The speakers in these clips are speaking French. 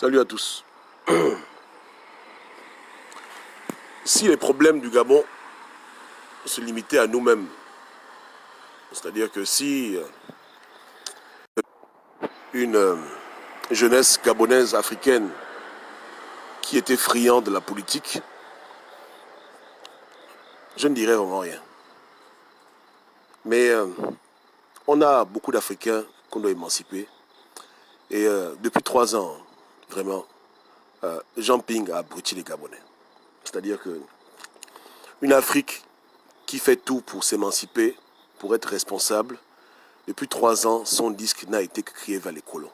Salut à tous. Si les problèmes du Gabon se limitaient à nous-mêmes, c'est-à-dire que si une jeunesse gabonaise africaine qui était friande de la politique, je ne dirais vraiment rien. Mais on a beaucoup d'Africains qu'on doit émanciper. Et depuis 3 ans, vraiment, Jean Ping a abruti les Gabonais. C'est-à-dire que une Afrique qui fait tout pour s'émanciper, pour être responsable, depuis 3 ans, son disque n'a été que crié vers les colons.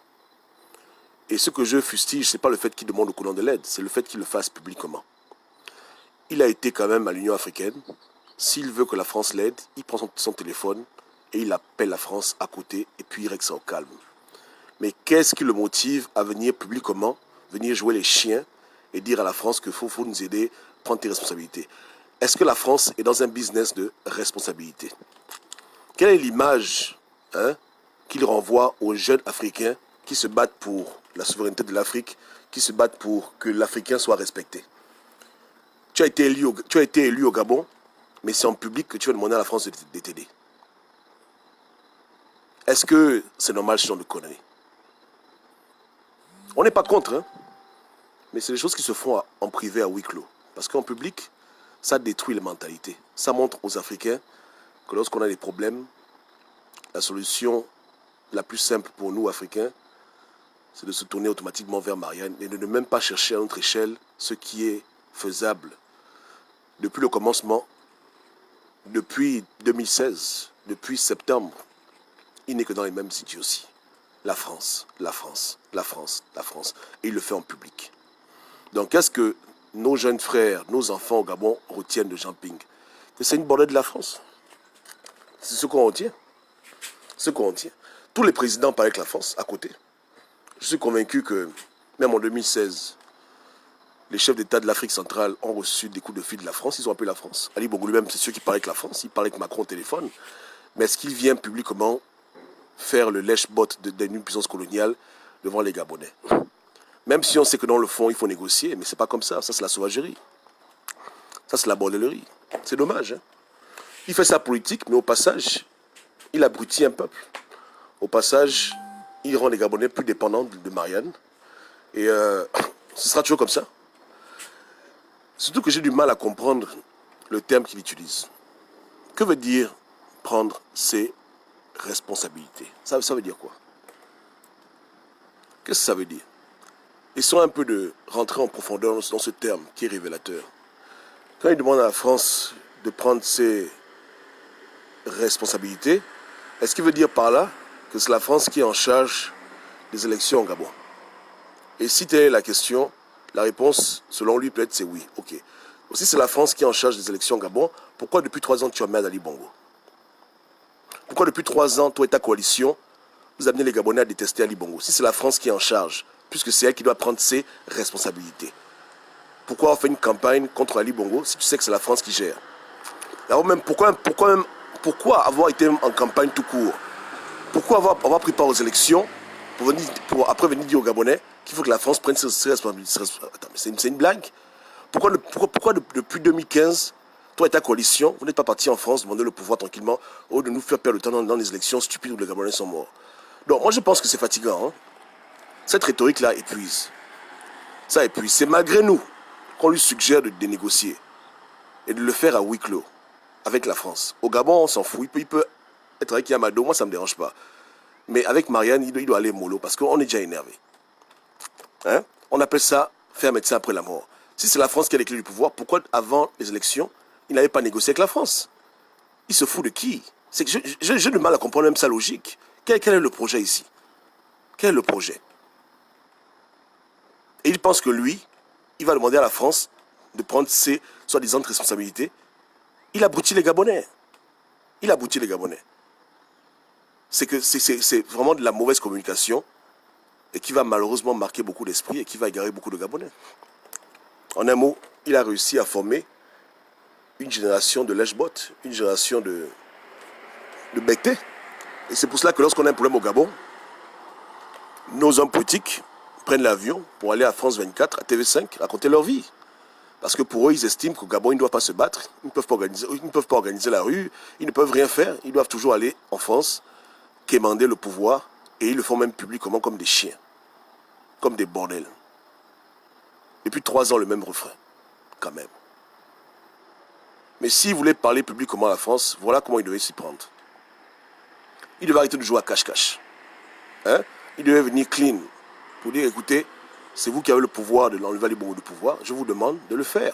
Et ce que je fustige, ce n'est pas le fait qu'il demande aux colons de l'aide, c'est le fait qu'il le fasse publiquement. Il a été quand même à l'Union africaine. S'il veut que la France l'aide, il prend son téléphone et il appelle la France à côté et puis il règle ça au calme. Mais qu'est-ce qui le motive à venir publiquement, venir jouer les chiens et dire à la France qu'il faut nous aider, prendre tes responsabilités? Est-ce que la France est dans un business de responsabilité? Quelle est l'image qu'il renvoie aux jeunes Africains qui se battent pour la souveraineté de l'Afrique, qui se battent pour que l'Africain soit respecté? Tu as été élu au Gabon, mais c'est en public que tu vas demander à la France de t'aider. Est-ce que c'est normal ce genre de conneries? On n'est pas contre, mais c'est des choses qui se font en privé à huis clos. Parce qu'en public, ça détruit les mentalités. Ça montre aux Africains que lorsqu'on a des problèmes, la solution la plus simple pour nous, Africains, c'est de se tourner automatiquement vers Marianne et de ne même pas chercher à notre échelle ce qui est faisable. Depuis le commencement, depuis 2016, depuis septembre, il n'est que dans les mêmes idioties. La France, la France, la France, la France. Et il le fait en public. Donc qu'est-ce que nos jeunes frères, nos enfants au Gabon retiennent de Jean Ping? Que c'est une bordelle de la France. C'est ce qu'on retient. Ce qu'on retient. Tous les présidents parlent avec la France à côté. Je suis convaincu que même en 2016, les chefs d'État de l'Afrique centrale ont reçu des coups de fil de la France. Ils ont appelé la France. Ali Bongo lui-même, c'est ceux qui parlent avec la France. Il parle avec Macron au téléphone. Mais est-ce qu'il vient publiquement faire le lèche-botte d'une puissance coloniale devant les Gabonais? Même si on sait que dans le fond, il faut négocier, mais c'est pas comme ça. Ça, c'est la sauvagerie. Ça, c'est la bordellerie. C'est dommage. Il fait sa politique, mais au passage, il abrutit un peuple. Au passage, il rend les Gabonais plus dépendants de Marianne. Et ce sera toujours comme ça. Surtout que j'ai du mal à comprendre le terme qu'il utilise. Que veut dire prendre ses responsabilités? Ça veut dire quoi? Qu'est-ce que ça veut dire? Essayons un peu de rentrer en profondeur dans ce terme qui est révélateur. Quand il demande à la France de prendre ses responsabilités, est-ce qu'il veut dire par là que c'est la France qui est en charge des élections au Gabon? Et si telle est la question, la réponse, selon lui, peut-être c'est oui. Ok. Aussi, c'est la France qui est en charge des élections au Gabon. Pourquoi depuis 3 ans tu emmènes Ali Bongo? Pourquoi depuis 3 ans, toi et ta coalition, vous amenez les Gabonais à détester Ali Bongo? Si c'est la France qui est en charge, puisque c'est elle qui doit prendre ses responsabilités. Pourquoi on fait une campagne contre Ali Bongo si tu sais que c'est la France qui gère? Alors même, pourquoi avoir été en campagne tout court? Pourquoi avoir pris part aux élections pour après venir dire aux Gabonais qu'il faut que la France prenne ses responsabilités? Attends, mais c'est une blague. Pourquoi depuis 2015, toi et ta coalition, vous n'êtes pas partis en France demander le pouvoir tranquillement au lieu de nous faire perdre le temps dans les élections stupides où les Gabonais sont morts? Donc moi je pense que c'est fatigant. Cette rhétorique-là épuise. Ça épuise. C'est malgré nous qu'on lui suggère de négocier et de le faire à huis clos avec la France. Au Gabon, on s'en fout. Il peut être avec Yamado, moi ça ne me dérange pas. Mais avec Marianne, il doit aller mollo parce qu'on est déjà énervé. On appelle ça faire médecin après la mort. Si c'est la France qui a les clés du pouvoir, pourquoi avant les élections, il n'avait pas négocié avec la France? Il se fout de qui? C'est que j'ai du mal à comprendre même sa logique. Quel est le projet ici? Quel est le projet? Et il pense que lui, il va demander à la France de prendre ses soi-disant responsabilités. Il abrutit les Gabonais. Il abrutit les Gabonais. C'est vraiment de la mauvaise communication et qui va malheureusement marquer beaucoup d'esprit et qui va égarer beaucoup de Gabonais. En un mot, il a réussi à former une génération de lèche-bot, une génération de bectés. Et c'est pour cela que lorsqu'on a un problème au Gabon, nos hommes politiques prennent l'avion pour aller à France 24, à TV5, raconter leur vie. Parce que pour eux, ils estiment qu'au Gabon, ils ne doivent pas se battre, ils ne peuvent pas organiser la rue, ils ne peuvent rien faire, ils doivent toujours aller en France, quémander le pouvoir, et ils le font même publiquement comme des chiens, comme des bordels. Depuis 3 ans, le même refrain, quand même. Mais s'ils voulaient parler publiquement à la France, voilà comment ils devaient s'y prendre. Ils devaient arrêter de jouer à cache-cache. Hein? Ils devaient venir clean pour dire, écoutez, c'est vous qui avez le pouvoir de l'enlever Ali Bongo du pouvoir, je vous demande de le faire.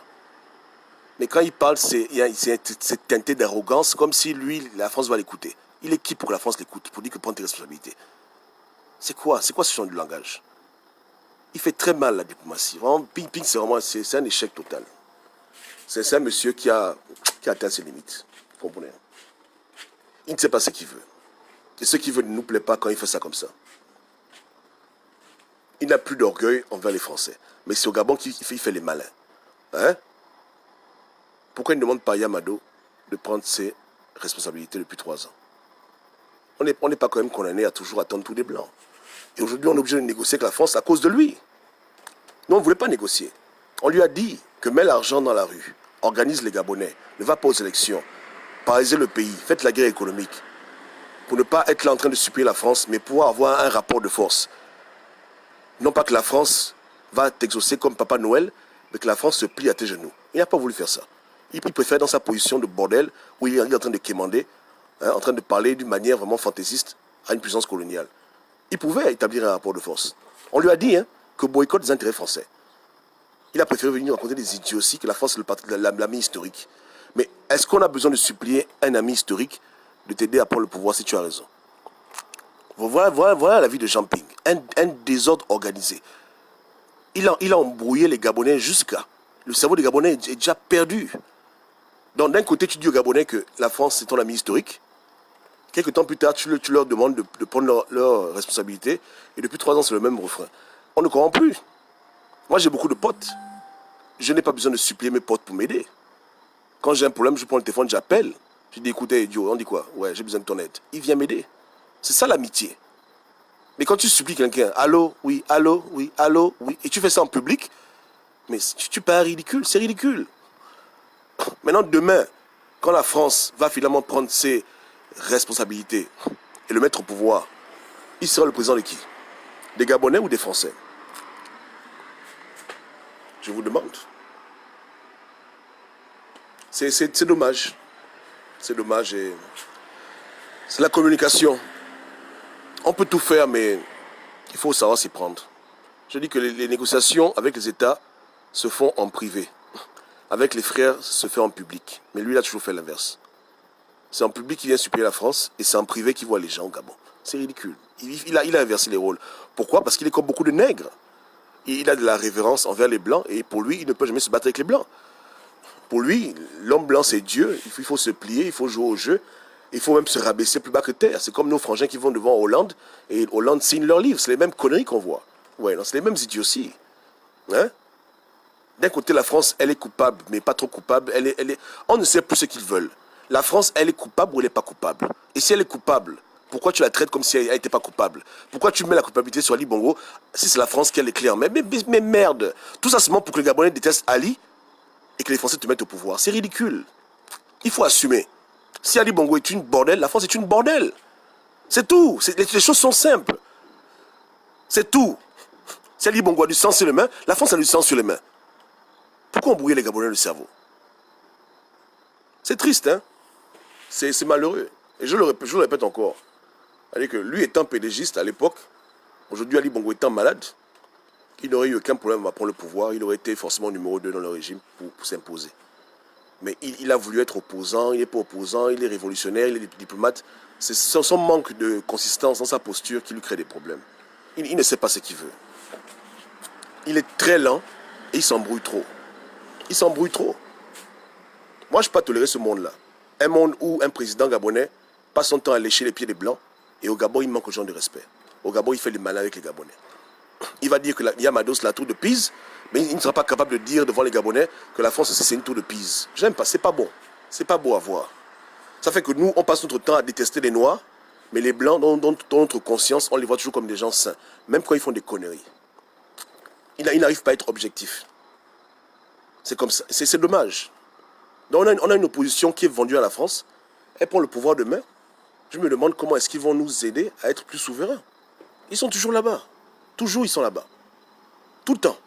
Mais quand il parle, c'est cette teintée d'arrogance, comme si lui, la France va l'écouter. Il est qui pour que la France l'écoute, pour dire que prends tes responsabilités? C'est quoi ce genre de langage? Il fait très mal la diplomatie. Vraiment, Ping Ping, c'est un échec total. C'est un monsieur qui a atteint ses limites. Vous comprenez? Il ne sait pas ce qu'il veut. Et ce qu'il veut ne nous plaît pas quand il fait ça comme ça. Il n'a plus d'orgueil envers les Français. Mais c'est au Gabon qu'il fait les malins. Hein? Pourquoi il ne demande pas à Yamado de prendre ses responsabilités depuis 3 ans? On n'est pas quand même condamné à toujours attendre tous les Blancs. Et aujourd'hui, on est obligé de négocier avec la France à cause de lui. Nous, on ne voulait pas négocier. On lui a dit que mets l'argent dans la rue, organise les Gabonais, ne va pas aux élections, paralysez le pays, faites la guerre économique, pour ne pas être là en train de supplier la France, mais pouvoir avoir un rapport de force. Non pas que la France va t'exaucer comme Papa Noël, mais que la France se plie à tes genoux. Il n'a pas voulu faire ça. Il préfère dans sa position de bordel, où il est en train de quémander, en train de parler d'une manière vraiment fantaisiste à une puissance coloniale. Il pouvait établir un rapport de force. On lui a dit que boycott des intérêts français. Il a préféré venir raconter des idioties que la France est l'ami historique. Mais est-ce qu'on a besoin de supplier un ami historique de t'aider à prendre le pouvoir si tu as raison? Voilà la vie de Jean Ping. Un désordre organisé. Il a embrouillé les Gabonais jusqu'à... Le cerveau des Gabonais est déjà perdu. Donc d'un côté, tu dis aux Gabonais que la France c'est ton ami historique. Quelques temps plus tard, tu leur demandes de prendre leurs responsabilités. Et depuis 3 ans, c'est le même refrain. On ne comprend plus. Moi, j'ai beaucoup de potes. Je n'ai pas besoin de supplier mes potes pour m'aider. Quand j'ai un problème, je prends le téléphone, j'appelle. Je dis, écoutez, idiot, on dit quoi? Ouais, j'ai besoin de ton aide. Il vient m'aider. C'est ça l'amitié. Mais quand tu supplies quelqu'un, allô, oui, et tu fais ça en public, mais tu parais ridicule, c'est ridicule. Maintenant, demain, quand la France va finalement prendre ses responsabilités et le mettre au pouvoir, il sera le président de qui? Des Gabonais ou des Français? Je vous demande. C'est dommage. C'est dommage et c'est la communication. On peut tout faire, mais il faut savoir s'y prendre. Je dis que les négociations avec les États se font en privé. Avec les frères, ça se fait en public. Mais lui, il a toujours fait l'inverse. C'est en public qu'il vient supplier la France et c'est en privé qu'il voit les gens au Gabon. C'est ridicule. Il a inversé les rôles. Pourquoi? Parce qu'il est comme beaucoup de nègres. Il a de la révérence envers les Blancs et pour lui, il ne peut jamais se battre avec les Blancs. Pour lui, l'homme blanc, c'est Dieu. Il faut se plier, il faut jouer au jeu. Il faut même se rabaisser plus bas que terre. C'est comme nos frangins qui vont devant Hollande et Hollande signe leur livre. C'est les mêmes conneries qu'on voit. Ouais, non, c'est les mêmes idioties. Hein? D'un côté, la France, elle est coupable, mais pas trop coupable. On ne sait plus ce qu'ils veulent. La France, elle est coupable ou elle n'est pas coupable? Et si elle est coupable, pourquoi tu la traites comme si elle n'était pas coupable? Pourquoi tu mets la culpabilité sur Ali Bongo si c'est la France qui a les clés en main? Mais merde! Tout ça seulement pour que les Gabonais détestent Ali et que les Français te mettent au pouvoir. C'est ridicule. Il faut assumer. Si Ali Bongo est une bordel, la France est une bordel. C'est tout. Les choses sont simples. C'est tout. Si Ali Bongo a du sang sur les mains, la France a du sang sur les mains. Pourquoi embrouiller les Gabonais le cerveau? C'est triste, hein? C'est malheureux. Et je le répète encore. C'est-à-dire que lui étant pédégiste à l'époque, aujourd'hui Ali Bongo étant malade, il n'aurait eu aucun problème à prendre le pouvoir. Il aurait été forcément numéro 2 dans le régime pour s'imposer. Mais il a voulu être opposant, il n'est pas opposant, il est révolutionnaire, il est diplomate. C'est son manque de consistance dans sa posture qui lui crée des problèmes. Il ne sait pas ce qu'il veut. Il est très lent et il s'embrouille trop. Il s'embrouille trop. Moi, je ne peux pas tolérer ce monde-là. Un monde où un président gabonais passe son temps à lécher les pieds des Blancs et au Gabon, il manque aux gens de respect. Au Gabon, il fait les malins avec les Gabonais. Il va dire que Yamados, la tour de Pise, mais il ne sera pas capable de dire devant les Gabonais que la France, c'est une tour de Pise. J'aime pas, c'est pas bon. C'est pas beau à voir. Ça fait que nous, on passe notre temps à détester les Noirs, mais les Blancs, dans notre conscience, on les voit toujours comme des gens sains, même quand ils font des conneries. Il n'arrive pas à être objectif. C'est comme ça. C'est dommage. Donc on a une opposition qui est vendue à la France. Elle prend le pouvoir demain. Je me demande comment est-ce qu'ils vont nous aider à être plus souverains. Ils sont toujours là-bas. Toujours ils sont là-bas. Tout le temps.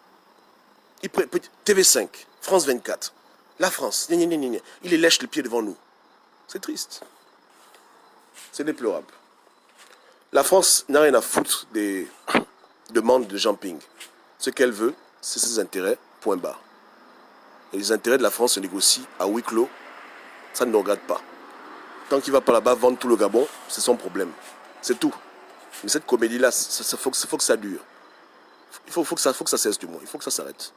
TV5, France 24, la France, il les lèche les pieds devant nous. C'est triste. C'est déplorable. La France n'a rien à foutre des demandes de Jean-Ping. Ce qu'elle veut, c'est ses intérêts, point barre. Et les intérêts de la France se négocient à huis clos. Ça ne nous regarde pas. Tant qu'il ne va pas là-bas vendre tout le Gabon, c'est son problème. C'est tout. Mais cette comédie-là, il faut que ça dure. Il faut que ça cesse du moins. Il faut que ça s'arrête.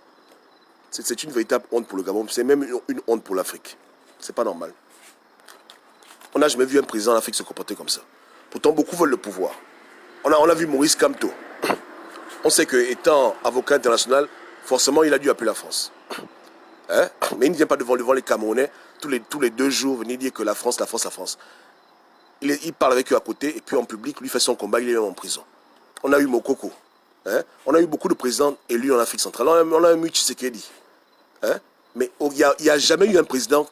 C'est une véritable honte pour le Gabon. C'est même une honte pour l'Afrique. C'est pas normal. On n'a jamais vu un président d'Afrique se comporter comme ça. Pourtant, beaucoup veulent le pouvoir. On a vu Maurice Kamto. On sait qu'étant avocat international, forcément, il a dû appeler la France. Hein? Mais il ne vient pas devant les Camerounais tous les 2 jours venir dire que la France, la France, la France. Il parle avec eux à côté et puis en public, lui fait son combat, il est même en prison. On a eu Mokoko. Hein? On a eu beaucoup de présidents élus en Afrique centrale. On a eu Tshisekedi. Hein? Mais il n'y a jamais eu un président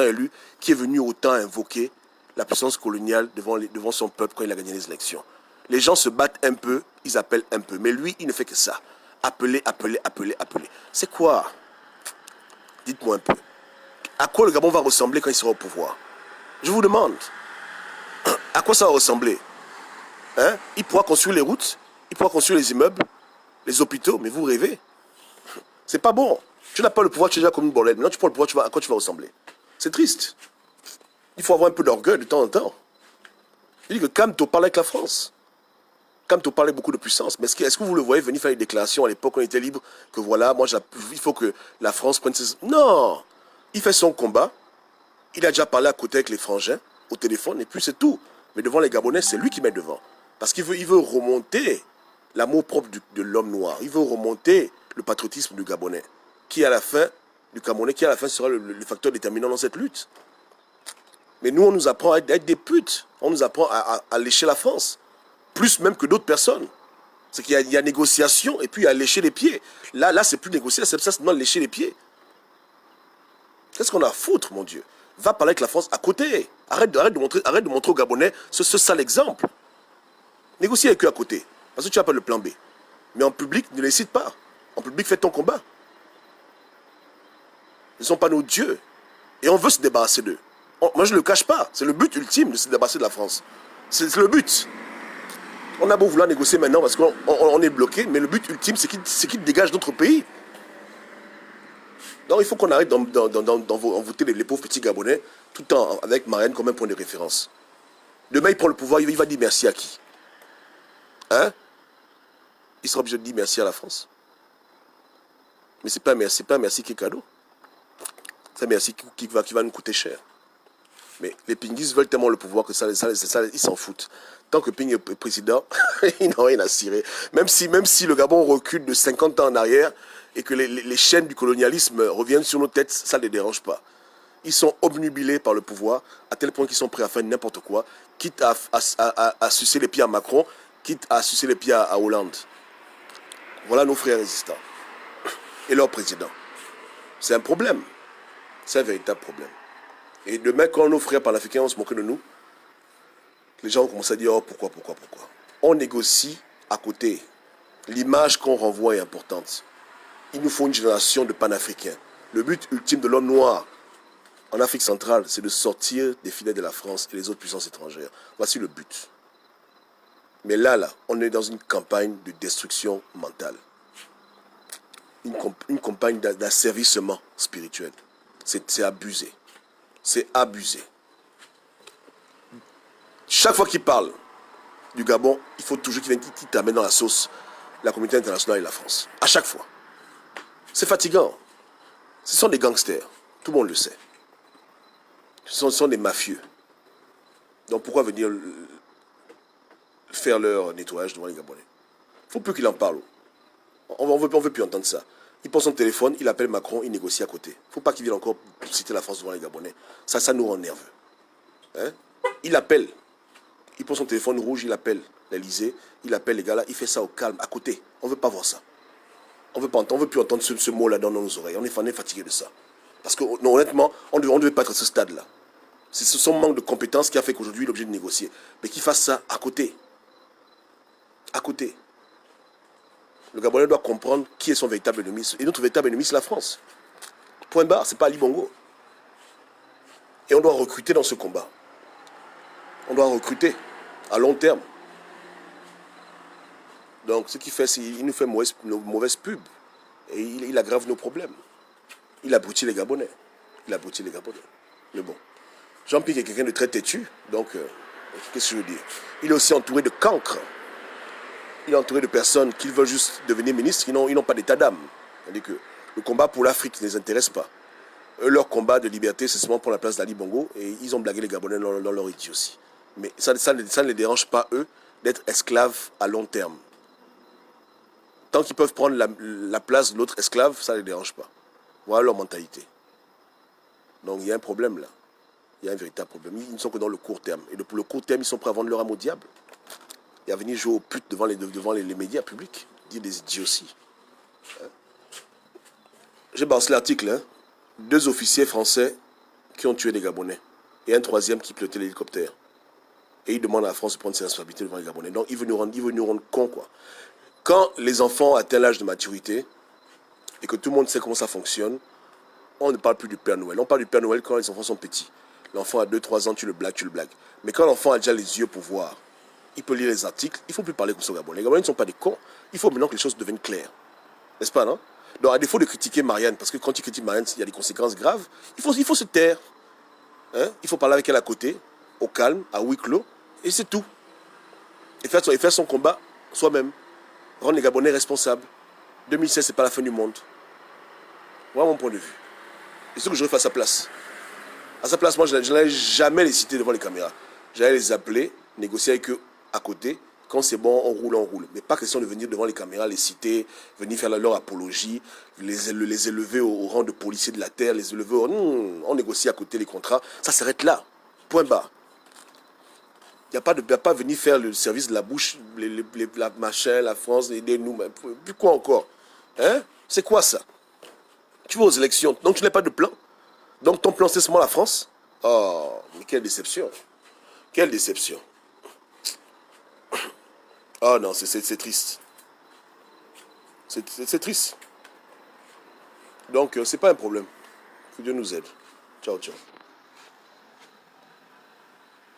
élu qui est venu autant invoquer la puissance coloniale devant son peuple quand il a gagné les élections. Les gens se battent un peu, ils appellent un peu. Mais lui, il ne fait que ça. Appeler, appeler, appeler, appeler. C'est quoi? Dites-moi un peu. À quoi le Gabon va ressembler quand il sera au pouvoir? Je vous demande. À quoi ça va ressembler? Hein? Il pourra construire les routes, il pourra construire les immeubles, les hôpitaux, mais vous rêvez. C'est pas bon. Tu n'as pas le pouvoir, tu es déjà comme une bolette. Maintenant, tu prends le pouvoir, à quoi tu vas ressembler? C'est triste. Il faut avoir un peu d'orgueil de temps en temps. Il dit que Kamto parle avec la France. Kamto parlait beaucoup de puissance. Mais est-ce que vous le voyez venir faire des déclarations à l'époque, on était libre, que voilà, moi, il faut que la France prenne ses... Non! Il fait son combat. Il a déjà parlé à côté avec les frangins, au téléphone, et puis c'est tout. Mais devant les Gabonais, c'est lui qui met devant. Parce qu'il veut remonter l'amour propre de l'homme noir. Il veut remonter le patriotisme du Gabonais, qui à la fin, du Camerounais, qui à la fin sera le facteur déterminant dans cette lutte. Mais nous, on nous apprend à être des putes. On nous apprend à lécher la France. Plus même que d'autres personnes. C'est qu'il y a négociation et puis il y a lécher les pieds. Là c'est plus négocier, c'est seulement lécher les pieds. Qu'est-ce qu'on a à foutre, mon Dieu? Va parler avec la France à côté. Arrête de montrer aux Gabonais ce sale exemple. Négocie avec eux à côté. Parce que tu n'as pas le plan B. Mais en public, ne les cite pas. En public, fais ton combat. Ils ne sont pas nos dieux. Et on veut se débarrasser d'eux. Moi, je ne le cache pas. C'est le but ultime de se débarrasser de la France. C'est le but. On a beau vouloir négocier maintenant parce qu'on est bloqué, mais le but ultime, c'est qu'ils dégagent notre pays. Donc il faut qu'on arrête d'envoûter les pauvres petits Gabonais, tout le temps avec Marraine comme un point de référence. Demain, il prend le pouvoir, il va dire merci à qui? Hein? Il sera obligé de dire merci à la France. Mais c'est pas un merci qui est cadeau. C'est un merci qui va nous coûter cher. Mais les pinguistes veulent tellement le pouvoir que ça ils s'en foutent. Tant que Ping est président, ils n'ont rien à cirer. Même si le Gabon recule de 50 ans en arrière et que les chaînes du colonialisme reviennent sur nos têtes, ça ne les dérange pas. Ils sont obnubilés par le pouvoir à tel point qu'ils sont prêts à faire n'importe quoi, quitte à sucer les pieds à Macron, quitte à sucer les pieds à Hollande. Voilà nos frères résistants. Et leur président. C'est un problème. C'est un véritable problème. Et demain, quand nos frères panafricains vont se moquer de nous, les gens vont commencer à dire, oh, pourquoi? On négocie à côté. L'image qu'on renvoie est importante. Il nous faut une génération de panafricains. Le but ultime de l'homme noir en Afrique centrale, c'est de sortir des filets de la France et les autres puissances étrangères. Voici le but. Mais là, on est dans une campagne de destruction mentale. Une campagne d'asservissement spirituel. C'est abusé. C'est abusé. Chaque fois qu'il parle du Gabon, il faut toujours qu'il t'amène dans la sauce la communauté internationale et la France. À chaque fois. C'est fatigant. Ce sont des gangsters. Tout le monde le sait. Ce sont des mafieux. Donc pourquoi venir faire leur nettoyage devant les Gabonais? Il ne faut plus qu'il en parle. On ne veut plus entendre ça. Il prend son téléphone, il appelle Macron, il négocie à côté. Il ne faut pas qu'il vienne encore citer la France devant les Gabonais. Ça nous rend nerveux. Hein? Il appelle. Il prend son téléphone rouge, il appelle l'Elysée, il appelle les gars là, il fait ça au calme, à côté. On ne veut pas voir ça. On ne veut plus entendre ce mot-là dans nos oreilles. On est fatigué de ça. Parce que, non, honnêtement, on ne devait pas être à ce stade-là. C'est son manque de compétences qui a fait qu'aujourd'hui, il est obligé de négocier. Mais qu'il fasse ça à côté. À côté. Le Gabonais doit comprendre qui est son véritable ennemi. Et notre véritable ennemi, c'est la France. Point barre, c'est pas Ali Bongo. Et on doit recruter dans ce combat. On doit recruter à long terme. Donc, ce qu'il fait, c'est qu'il nous fait mauvaise pub. Et il aggrave nos problèmes. Il abrutit les Gabonais. Mais bon. Jean-Pierre est quelqu'un de très têtu. Donc, qu'est-ce que je veux dire? Il est aussi entouré de cancres. Il est entouré de personnes qui veulent juste devenir ministres. Ils n'ont pas d'état d'âme. C'est-à-dire que le combat pour l'Afrique ne les intéresse pas. Eux, leur combat de liberté, c'est seulement pour la place d'Ali Bongo. Et ils ont blagué les Gabonais dans leur idiotie. Mais ça ne les dérange pas, eux, d'être esclaves à long terme. Tant qu'ils peuvent prendre la place de l'autre esclave, ça ne les dérange pas. Voilà leur mentalité. Donc il y a un problème là. Il y a un véritable problème. Ils ne sont que dans le court terme. Et pour le court terme, ils sont prêts à vendre leur âme au diable. Et à venir jouer aux putes devant les médias publics. Dire des idioties. J'ai balancé l'article. Hein. 2 officiers français qui ont tué des Gabonais. Et un 3e qui pilotait l'hélicoptère. Et il demande à la France de prendre ses responsabilités devant les Gabonais. Donc il veut nous rendre cons, quoi. Quand les enfants atteignent l'âge de maturité et que tout le monde sait comment ça fonctionne, on ne parle plus du Père Noël. On parle du Père Noël quand les enfants sont petits. L'enfant a 2-3 ans, tu le blagues. Mais quand l'enfant a déjà les yeux pour voir, il peut lire les articles, il ne faut plus parler comme ça aux Gabonais. Les Gabonais ne sont pas des cons. Il faut maintenant que les choses deviennent claires. N'est-ce pas, non? Donc, à défaut de critiquer Marianne, parce que quand tu critiques Marianne, il y a des conséquences graves, il faut se taire. Hein? Il faut parler avec elle à côté, au calme, à huis clos, et c'est tout. Et faire son combat soi-même. Rendre les Gabonais responsables. 2016, ce n'est pas la fin du monde. Voilà mon point de vue. Et ce que j'aurais fait à sa place. À sa place, moi, je n'allais jamais les citer devant les caméras. J'allais les appeler, négocier avec eux à côté. Quand c'est bon, on roule. Mais pas question de venir devant les caméras, les citer, venir faire leur apologie, les élever au rang de policiers de la terre, les élever on négocie à côté les contrats. Ça s'arrête là. Point barre. Il n'y a pas venir faire le service de la bouche, la machin, la France, aider nous. Puis quoi encore? Hein? C'est quoi ça? Tu vas aux élections, donc tu n'as pas de plan. Donc ton plan, c'est seulement la France. Oh, mais quelle déception. Quelle déception. Oh non, c'est triste. C'est triste. Donc, c'est pas un problème. Que Dieu nous aide. Ciao, ciao.